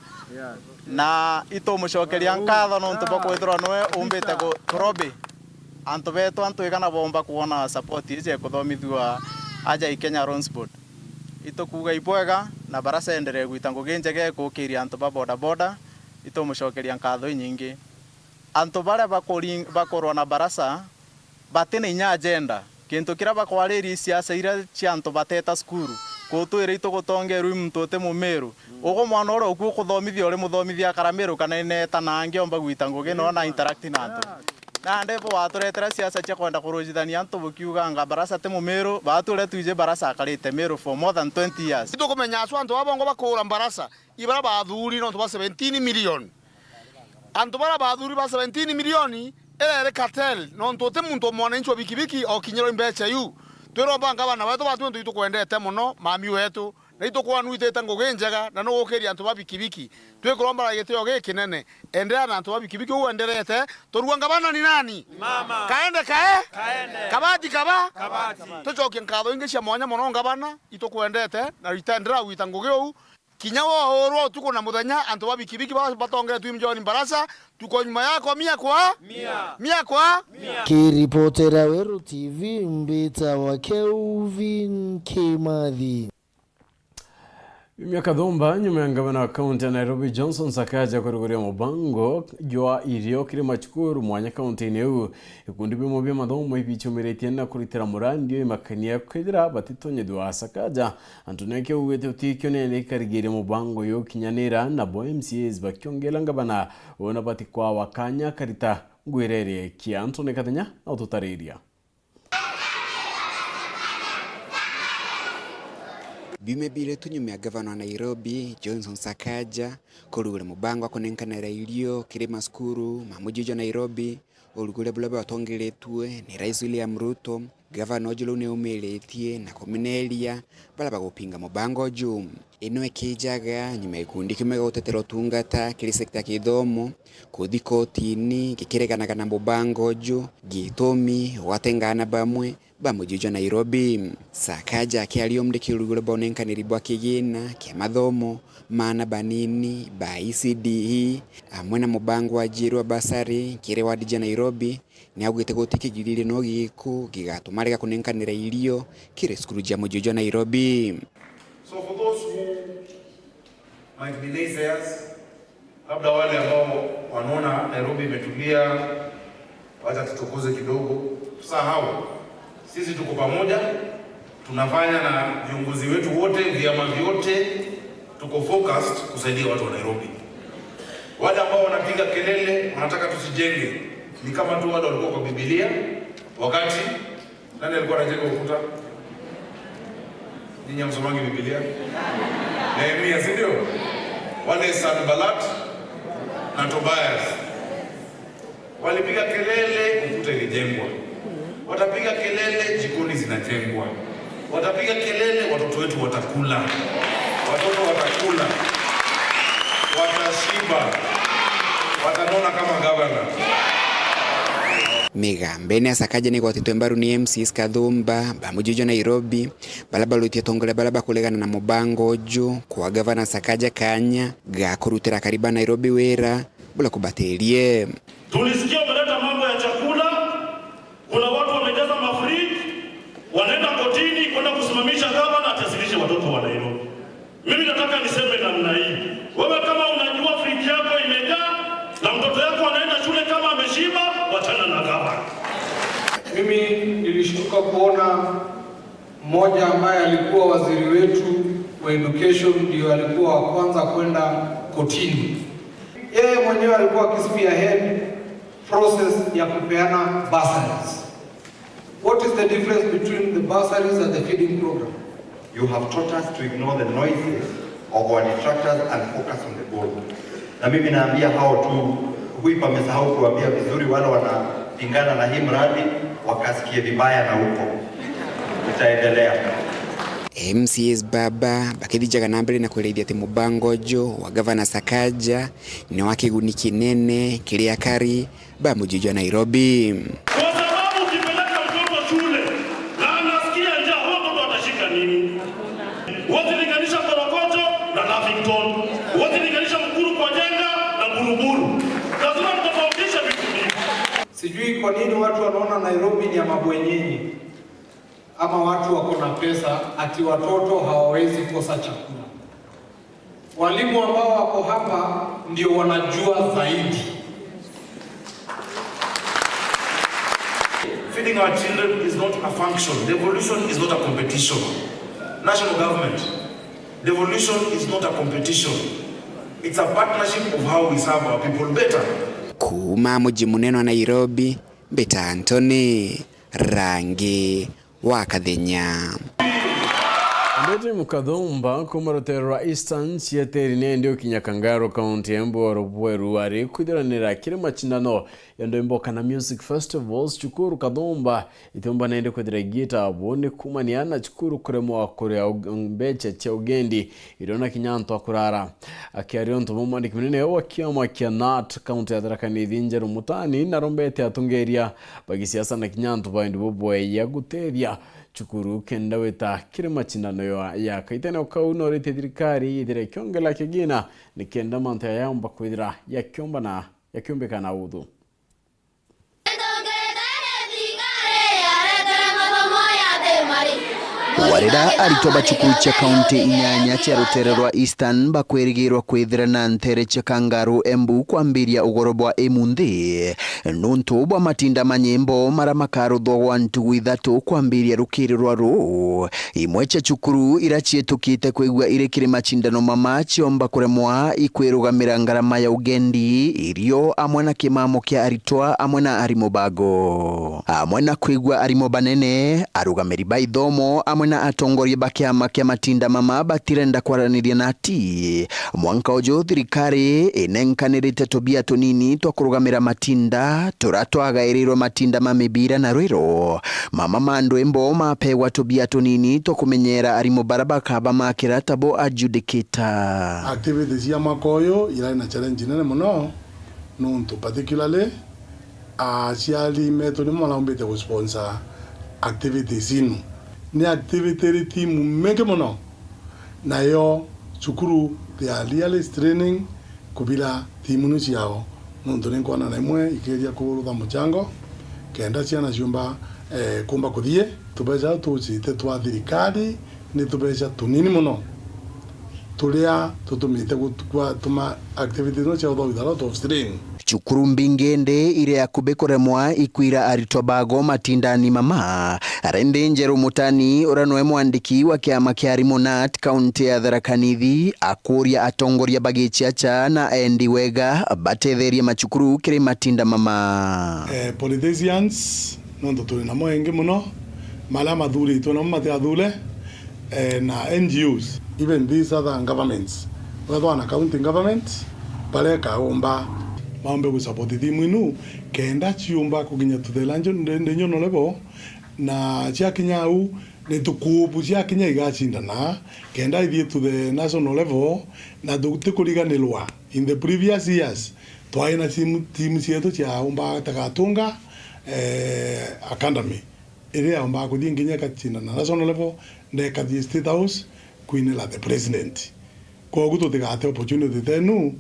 na ito mushokeria nkatho no ntuba kwithirwa nwe umbite kurobi antu betu antu igana bomba kuona support ije kuthomithwa aja i Kenya Roads Board ito kuga ibwega na barasa endere gwita nguginjege kukiria antu ba boda boda ito mushokeria nkatho nyingi antu bare bakorwa na barasa batine nya agenda kintu kira bakwariri siasa ira chianto bateta skuru kutwire ito gutonge ru mtote mumeru ugo mwana oro ku kuthomithia uri muthomithia karameru kana ineta nange omba gwita ngugi no na interact na antu na ndepo waturetera siasa cha kwenda kurujithania antu bukiuga nga barasa te mumeru bature tuije barasa akarite meru for more than 20 years ito kumenya aso antu abongo bakura barasa ibara bathuri no to 17 million antu bara bathuri ba 17 million ere cartel no ntote muntu mwananchi wa bikibiki o kinyero imbecha yu twero banga bana batu batu ntu kwendete muno mami wetu na itokwa nuitete ngugenjaga na no gukiria antu babikibiki twekuromba gitio gikinene endera na antu babikibiki uenderete toruanga bana ni nani mama kaende kabati tucoke nkatho ingi cia mwanya muno ngabana itokwendete na itendera wita ngugiu kinyawo oro tuko na muthenya antu babikibiki batongere twimjoni barasa tuko nyuma yako mia kwa Kiripotera Weru TV mbita wa Kelvin Kimathi. Miaka dhomba nyuma ya gavana wa kaunti ya Nairobi Johnson Sakaja kuruguria mubango jwa irio kiri machukuru mwanya kaunti ineu ikundi bimo bya mathomo ibichumiretie na kuritira murandio imakania kwithira batitonye dwa Sakaja antuneke uwete utikyo nene karigire mubango yo kinyanira na bo MCAs bakyongela gavana ona batikwa wakanya karita ngwirere kia Antone Katenya na ututariria Bime bile tunyume ya gavana wa Nairobi Johnson Sakaja kurugule mubango akonenkanira irio kiri maskuru mamujijo Nairobi urugule bulabe watongeletwe ni Rais William Ruto gavana ojulo ne umeletie na kominelia balaba gupinga mubango juu inwe kijaga nyuma ikundi kimega utetero tungata kiri sekta kidhomo kudikotini kikiregana kana mubango juu gitomi watengana bamwe bamujijo Nairobi Sakaja akialio mdikirugule bonenkaniri bwa kigina kia mathomo maana banini ba ECDE amwe na mubango wa jirwa basari kire wadija Nairobi ni agwite gutiki gidire no giku gigatumarega kunenkanira irio kire skuru ja mujijo Nairobi. So for those who might be naysayers, labda wale ambao wanaona Nairobi imetulia wacha tutukuze kidogo, tusahau sisi tuko pamoja, tunafanya na viongozi wetu wote, vyama vyote, tuko focused kusaidia watu wa Nairobi. Wale ambao wanapiga kelele, wanataka tusijenge, ni kama tu wale walikuwa kwa Biblia, wakati nani alikuwa anajenga ukuta? Ninyi msomangi Biblia? Nehemia, si ndio? Wale Sanballat na Tobias walipiga kelele, ukuta ilijengwa. Watapiga kelele, jikoni zinajengwa. Watapiga kelele, watoto wetu watakula. Watoto watakula. Watashiba. Watanona kama gavana. Megambene Sakaja ni gwatitwe mbaru ni MCs Kathumba bamujijo Nairobi balaba lutia tongole balaba kulegana na mubango jo kwa gavana Sakaja kanya gakurutira kariba Nairobi wera bula kubaterie. Tulisikia umeleta mambo ya chakula, kuna watu wamejaza mafriji, wanaenda kotini kwenda kusimamisha gavana atasilishe watoto wa Nairobi. Mimi nataka niseme namna hii. Wewe kama unajua friji yako imejaa na mtoto yako anaenda shule kama ameshiba, wachana na gavana. Mimi nilishtuka kuona mmoja ambaye alikuwa waziri wetu wa education ndio alikuwa wa kwanza kwenda kotini. Yeye mwenyewe alikuwa akispearhead process ya kupeana bursaries. What is the difference between the bursaries and the feeding program? You have taught us to ignore the noises of our detractors and focus on the goal. Na mimi naambia hao tu huyu pamesahau kuambia vizuri wale wanapingana na hii mradi wakasikie vibaya na huko. Tutaendelea. MCS baba bakidija nambere na kuelezea ati mubango jo wa gavana Sakaja ni wakiguni kinene kilia kari bamujijo Nairobi. Kwa sababu ukipeleka mtoto shule na anasikia njaa, huyo mtoto atashika nini? Wote linganisha Korokocho na Lavington. Wote linganisha Mkuru kwa Jenga kwa nini watu wanaona Nairobi ni ya mabwenyenye ama watu wako na pesa ati watoto hawawezi kosa chakula. Walimu ambao wako hapa ndio wanajua zaidi. Feeding our children is not a function. Devolution is not a competition. National government, devolution is not a competition. It's a partnership of how we serve our people better. Kuma muji munene wa Nairobi, Beta Anthony, Rangi wa Kathenya. Ndeti mukadhumba kumarotero Eastern Sieteri ndio Kinyakangaro County Emboro Weru ari kwidiranira kiri machindano yando imboka na music festivals chukuru kadhumba itomba nende kwidira gita abone kumaniana chukuru kuremo Korea mbeche cha ugendi irona kinyanto akurara akiarionto mumandi kiminene wa kiama kia Nat County ya Tharakanithi njeru mutani na rombete atungeria bagisiasa na kinyanto baindi boboe ya guteria chukuru kenda weta kiri machindano ya kaitene ukauno rite thirikari idire kiongela kigina ni kenda manta ya yamba kwidira ya kiomba na ya kiombeka na udhu. Warida aritoba chukuru cha kaunti inyanya cha rutererwa Eastern bakwirigirwa kwithira na ntere cha Kangaru Embu kwambiria ugorobwa emunthi nuntu bwa matinda manyimbo maramakaro thogwa ntugu Ithatu kwambiria rukirirwa ru imwe cha chukuru irachietukite kwigwa irekire machindano mama chiomba kuremwa ikwirugamira ngarama ya ugendi irio amwe na kimamo kia aritwa amwe na arimobago amwe na kwigwa arimobanene arugamiri baithomo amwe na atongoria bakiama kia matinda mama batirenda kwaraniria nati mwanka ojo thirikari inenkanirite tobia tonini twa kurugamira matinda turatwagairirwo matinda mamibira na rwiro mama mandu embo mapegwa tobia tonini twa kumenyera arimo barabaka bamakira tabo adjudicator activities ya makoyo ila ina challenge nene muno nuntu particularly asiali method mo la umbete ku sponsor activities inu ni activity team mege mono na yo chukuru ya realist training kubila timu nusi yao nundu ninkwana na imwe ikiria kurutha muchango kenda ciana ciumba kumba kuthie tubeja tucite twa thirikari ni tubeja tunini muno tulia tutumite gutwa tuma activities no cia with a lot of strain. Chukuru mbingende ire yakubekoremwa ikwira aritobago matindani mama arende njeru mutani uranoe mwandiki wa kiama kia Nat County ya Tharakanithi akuria atongoria bagichiacha na endi wega batetheria machukuru kiri matinda mama politicians nondo tuli na moenge muno mala madhuri to na mate adhule na NGOs even these other governments whether an county government pale kaomba maombe ku support timu inu kenda chiumba kuginya to the lanjo ndenyo no level na chia kinyau ne tukubu chia kinya igachinda na kenda ithie to the national level na tukuriganirwa in the previous years twaina timu cietu chia umba takatunga academy ile amba kuthie nginya kachinda na national level ne kathie state house kuinela the president kwa gutu tigate opportunity tenu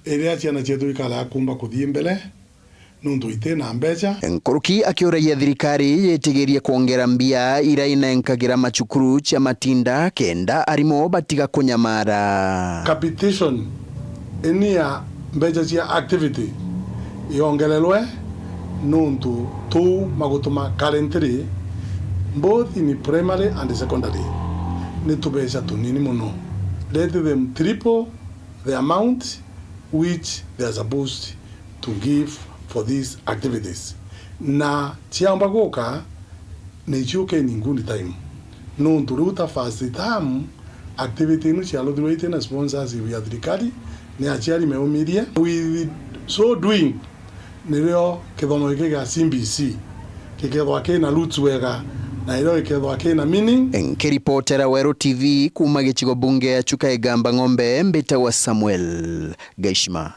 ere aciana cietu ikala kumba kuthie mbele nundu itena mbeca nkuruki akiuraia thirikari yetigeria kuongera mbia ira inenkagira machukuru cha matinda kenda arimo batiga kunyamara capitation enia mbeca cia activity yongelelwe nundu tu magutuma currently both in primary and secondary ni tubeca tunini muno let them triple the amount which they are supposed to give for these activities. Na chiamba goka ni chuke ninguni time. No turuta first time activity no chialo duite na sponsors ya thirikari ni achiari meumiria. We so doing nilio kithomo gike ga CBC kikethwa kina roots wega na ilo ikethwa kina meaning. Nkiripotera Weru TV kuma gichigo bunge ya chuka igamba ng'ombe mbita wa Samuel Gaishma.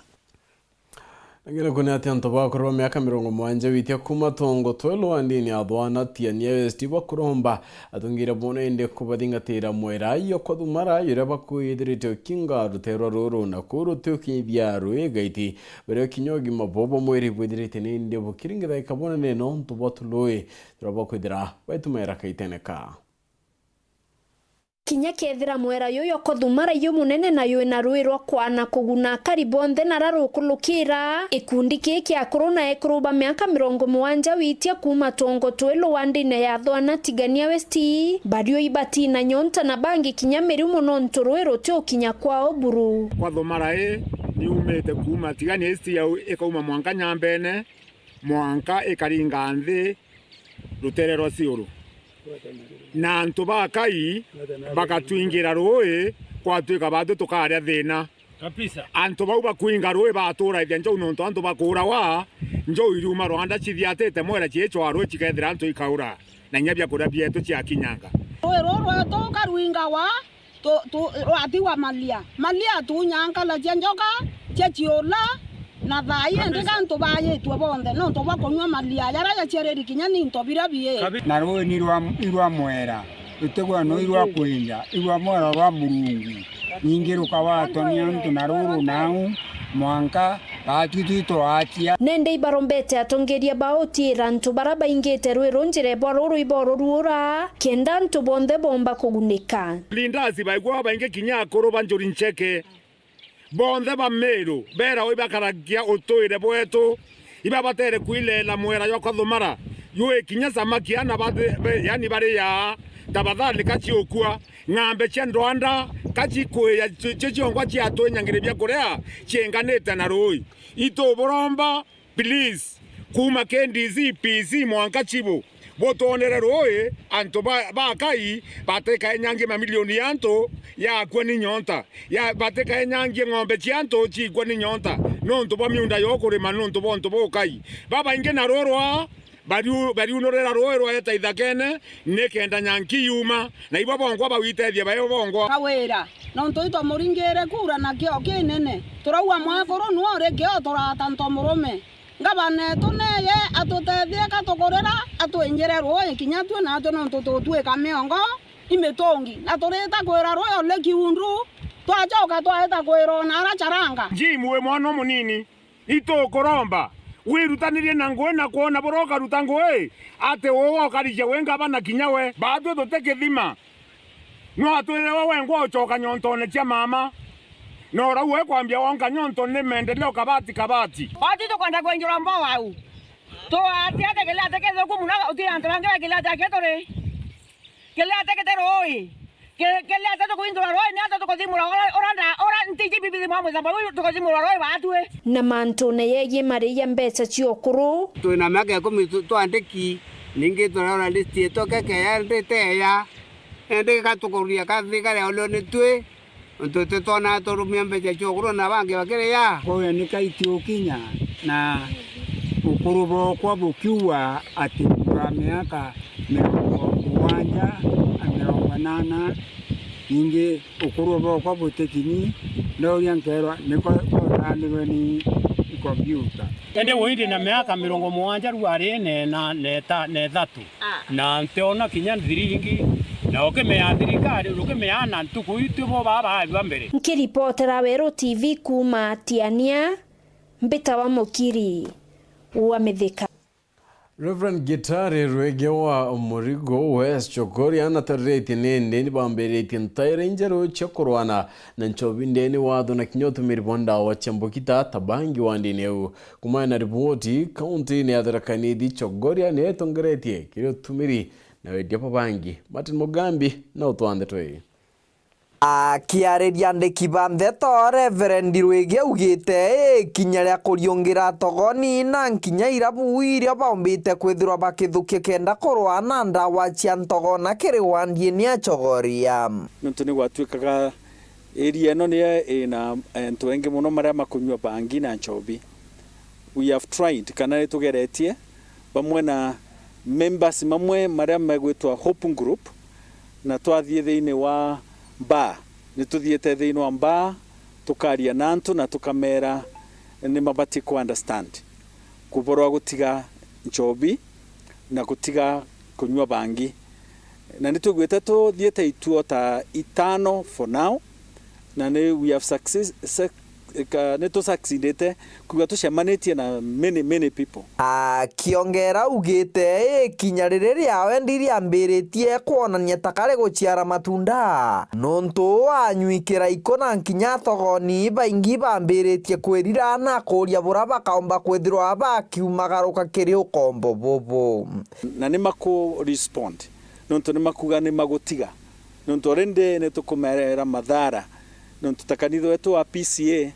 Ngire kuna atento ba kurwa miaka 70 witia kuma tongo twelo andini adwana tiania westi bakuromba atungire bono ende kubadingatira mwera yo kodumara yure bakuidirite kinga rutero ruru na kuru tuki byaru egaiti bere kinyogi mabobo mweri budirite nende bukiringa ikabona ne non to botloe robakudira wetumera kaiteneka kinya kethira mwera yoyo kothumara yo munene na yo na ruirwa kwana kuguna karibonde na rarukulukira ikundi kiki akorona ekruba miaka 70 witia kuma tongo twelo wandine ya thwana tigania westi bario ibati na nyonta na bangi kinya meri muno ntorwero tyo kinya kwao buru kwa thumara ni umete kuma tigania westi ya ekauma mwanka nyambene mwanka ekaringa nthi ruterero ciuru na antu bakai bakatwingira roi kwatuika batu tukaria thina kabisa antu bau bakuinga roi batura ithia njau nonto antu bakura wa njau iruma Rwanda chithiatete mwera chiechwa roi chikethira antu ikaura na nyabia kura bietu cia kinyanga roi roro to karuinga wa to atiwa malia tu nyanga la njoka chechiola na thai ende kanto baye tu bonde no to bakonywa malia yara ya chereri kinya ni to birabie na roi ni rwa mwera utegwa no irwa kwinja irwa mwera wa murungu ningiruka wato ni antu na ruru nau mwanka batwitito atia nende ibarombete atongeria baoti rantu baraba ingete rweronjere bororo ibororura kenda ntu bonde bomba kugunika lindazi baigwa bainge kinya koro banjori ncheke bonde bamero bera oi bakaragia otoire bwetu iba batere kuilela mwera yo kothumara yue kinya samaki ana bade yani bare ya tabadhali kachi okua ng'ambe cia Rwanda kachi kuya chichongwa cia twanyangire bya korea chenganete na roi ito boromba please kuma kendizi PC mwanka chibo botonere roi anto bakai bateka nyange mamilioni yanto ya kwani nyonta ya bateka nyange ng'ombe chianto chi kwani nyonta nonto bamiunda yokore manonto bonto bokai baba inge na rorwa bari unorera roero eta idakene nekenda nyanki yuma na ibo bongwa bawitethia bayo bongwa kawera nonto ito muringere kura na kio kinene turaua mwakoro nuore kio torata ntomurume ngabane tuneye atutethie katukorera atwenjere roe kinyatwe na atwe nonto tutweka miongo imetongi na turita kwera roe le kiundu twachoka twaeta kwera na aracharanga njimwe mwana munini ito koromba wirutanirie na ngwe na kuona boroka rutangwe ate wowo karije wenga bana kinyawe bado toteke thima no atwere wewe ngwa ochoka nyontone cia mama no rawe kwambia wonka nyontone mendeleo kabati bati to kwenda kwenjura mbo wau to ati ate kele ate kele kumuna uti antrange kele ate ketore kele ate ketero oi kele ate to kuindura roi ni ate to kodimura ora ntiji bibi mwa zamba to kodimura roi batwe na mantone yeye maria mbesa chiokuru to na make komi to andeki ninge to ora listi to keke ya ndete ya ende ka to koria ka thika ya olone twe nto te to na to rumia mbesa chiokuru na bange bakere ya ko ni kaitio kinya na ukurubo kwa bukiwa ati kwa miaka 70 inge ukurubo kwa butekini no yankerwa niko raniwe ni computer ende woindi na miaka 70 ruari ne thatu na nteona kinya thiringi na okemea thirikari ukemeana ntuku itu bo baba mbere nkiripotera Weru TV kuma Tiania mbita wa mukiri wa mithika Reverend Gitari Rwegewa Murigo West Chogoria na tareti nende ni bambere ntaire njero chokorwana na nchobinde ni wadu na kinyotu miribonda wa chambokita tabangi wandineu kuma na ripoti county ni adarakani di Chogoria ne tongeretie kiro tumiri na wedia bangi Martin Mugambi na utwande toi akiareria ndeki ba Nteto Reverend Rwege ugite kinya ria kuriongira togoni na kinya irabu iria bombite kwithirwa bakithukia kenda korwana ndawa cia ntogona kiri wandie ni Chogoria nonto ni gwatwikaga area no ni na ntwengi muno maria makunywa bangi na nchobi we have tried kana tugeretie bamwe na members mamwe maria megwitwa Hope Group na twathie thiini wa ba ni tuthiete thiini wa ba tukaria nantu na tukamera ni mabati ku understand kuborwa gutiga nchobi na gutiga kunywa bangi na nitugwete to thiete ituo ta itano for now na we have succeeded kuga tucemanitie na many people. Kiongera ugite kinya riri yawe ndiri ambiritie kuonania takare guciara matunda nonto anyuikira ikona nkinya thogoni baingi bambiritie kwirira na kuria bura bakaomba kwithirwa bakiumagaruka kiri ukombo bobo na ni mako respond nonto ni makuga ni magutiga nonto rende ne tukumerera madhara nonto takanitho wetu wa PCA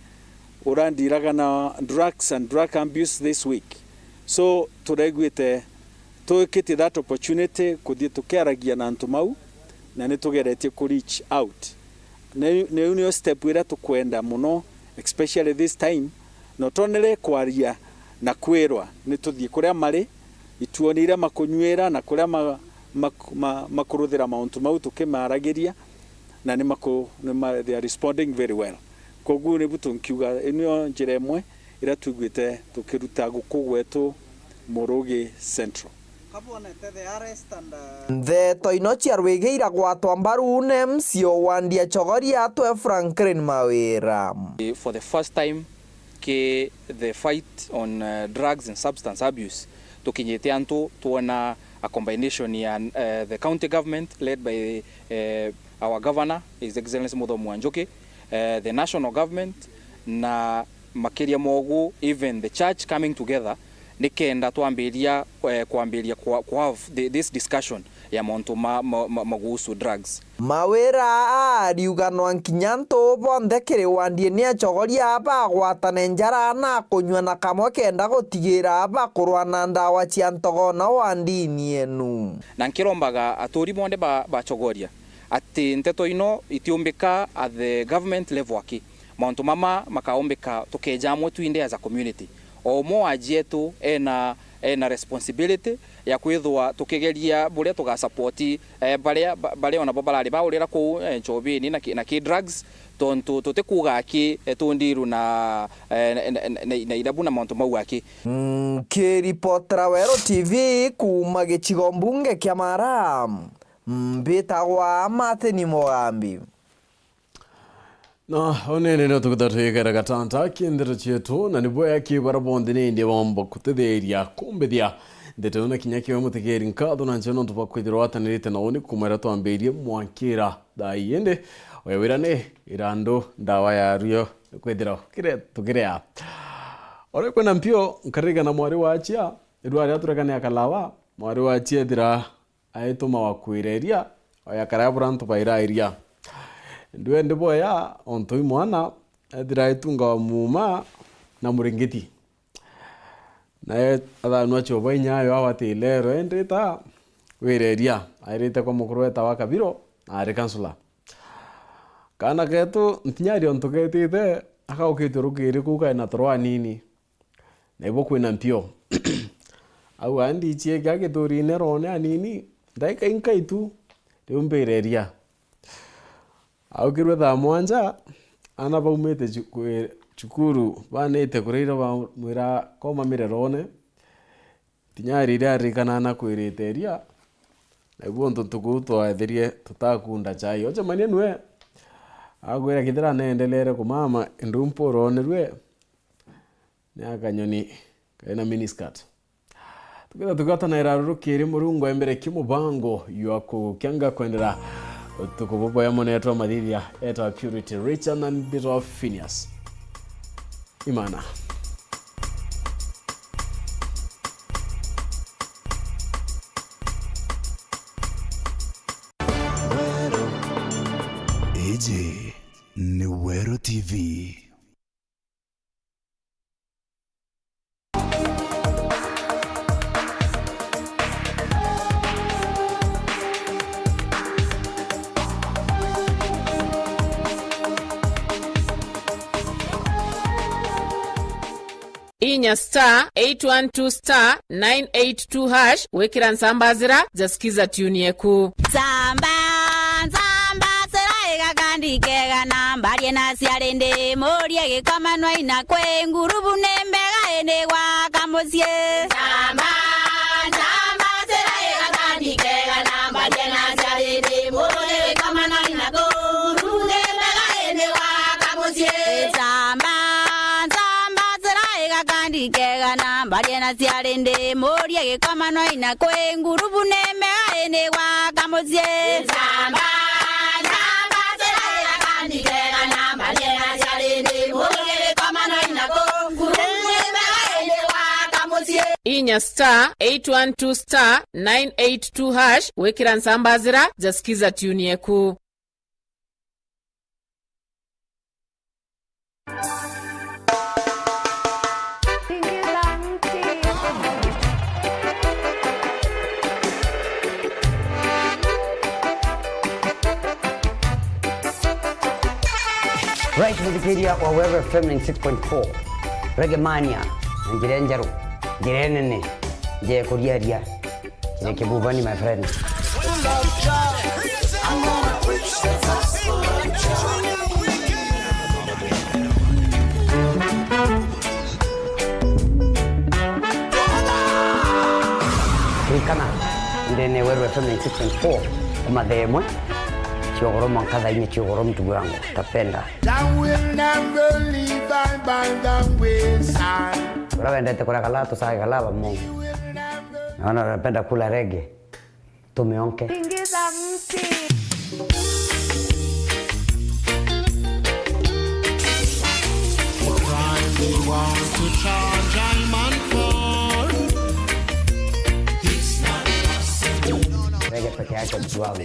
urandiraga na drugs and drug abuse this week. So turegwite tukiti that opportunity kuthie tukeragia na ntumau na nitugeretie ku reach out ne union step wira tukwenda muno especially this time no tonere kwaria na kwirwa nituthie kuria mari ituonire makunywera na kuria makuruthira mauntu mau tukimaragiria na they are responding very well. Kogu ne buto nkiuga enyo njiremwe ira tugwite tukiruta gukugwetu Moroge Central. Nteto inochi arwegeira gwatwa mbaru nemsio wandia chogoria atwe Franklin Mawira. For the first time ke the fight on drugs and substance abuse tukinyete antu tuona a combination ya the county government led by our governor, His Excellency Mutho Mwanjoki, the national government na makiria mogu, even the church coming together nikenda tuambiria kuambiria kwa this discussion ya monto magusu drugs. Mawira ariuganwa nkinyanto bonde kiri wandie ni achogoria aba gwatane njara na kunywa na kamwe kenda gutigira aba kurwana ndawa cia ntogona wandini enu na nkirombaga atori bonde bachogoria ati nteto ino itiumbika at the government level aki monto mama makaombika tukejamwe tuinde as a community omo ajietu ena responsibility ya kwithwa tukigeria buria tuga support baria ona babalari baurira ku nchobini na ki drugs tontu tutikuga ki tundiru na irabu na monto mau aki. Kiripotera Weru TV kuma gicigo mbunge kia Maram mbitagwa Mateni Mogambi. Na onene no tukutatuikera gatanta kindiro chetu na niboya kibara bondene ndi bombo kutetheria kumbithia ndeto na kinya kiwe mutegeri nkatho na nchono tupakwithirwa atanirite na oni kumera twambirie mwankira daiende oyawirane irando ndawa ya rio kwithira kire tukirea ore kwena mpio nkariga na mwari wachia edwari aturekane akalawa mwari wachia dira aituma wakwireria oyakarabura ntubaira iria ndwe ndiboya ontoi mwana edira itunga muma na muringiti na athanwa choba inyayo awatilero endeta wireria airite kwa mukuru weta wa Kabiro ari kansula kana ketu ntinyari ontuketite akaukite rukiri kuka na torwa nini nebo kwina mpio au andi chie gake torine rone anini ndaika inkaitu ndiumbereria au kirwe tha mwanja ana baumete chukuru banete kureira ba mwira koma mirerone tinyari ira rikana na kwiriteria naguo ntutuku twatherie tutakunda chai oje manie nwe agwira kithira neendelere kumama ndumporone rwe nyakanyoni kaina miniskirt tukata na irarukiri murungu embere kimubango yuako kyanga kwendera tukubobo ya moneto madhia eta Purity Richard and bit of Phineas Imana. Eje ni Weru TV. Inya *812*982# wekira nsambazira jasikiza tune yeku Samba sera ega gandi kega nambari na siarende moria gikoma no ina kwe ngurubu nembega ene wa kamusie Zama zama sera gani kega na bajena siarende moria gikoma no ina ngurubu nembega ene wa kamusie Zama zama sera gani kega na bajena siarende moria gikoma no ina kwe ngurubu nembega ene wa kamusie Zama inya *812 *982# wekira nsambazira jasikiza tune yeku. Right Wikipedia wa Weru FM 96.4 Reggae Mania njire njaru njire nene njire kuriaria njire kibubani my friend Rikana ndene Weru FM 96.4 kumadhemwe Chiogoro mankadha inye chiogoro mtu wangu tapenda Kura ndete kura kala to sai kala mungu Naona napenda kula reggae Tumeonke Reggae peke yake mtu wangu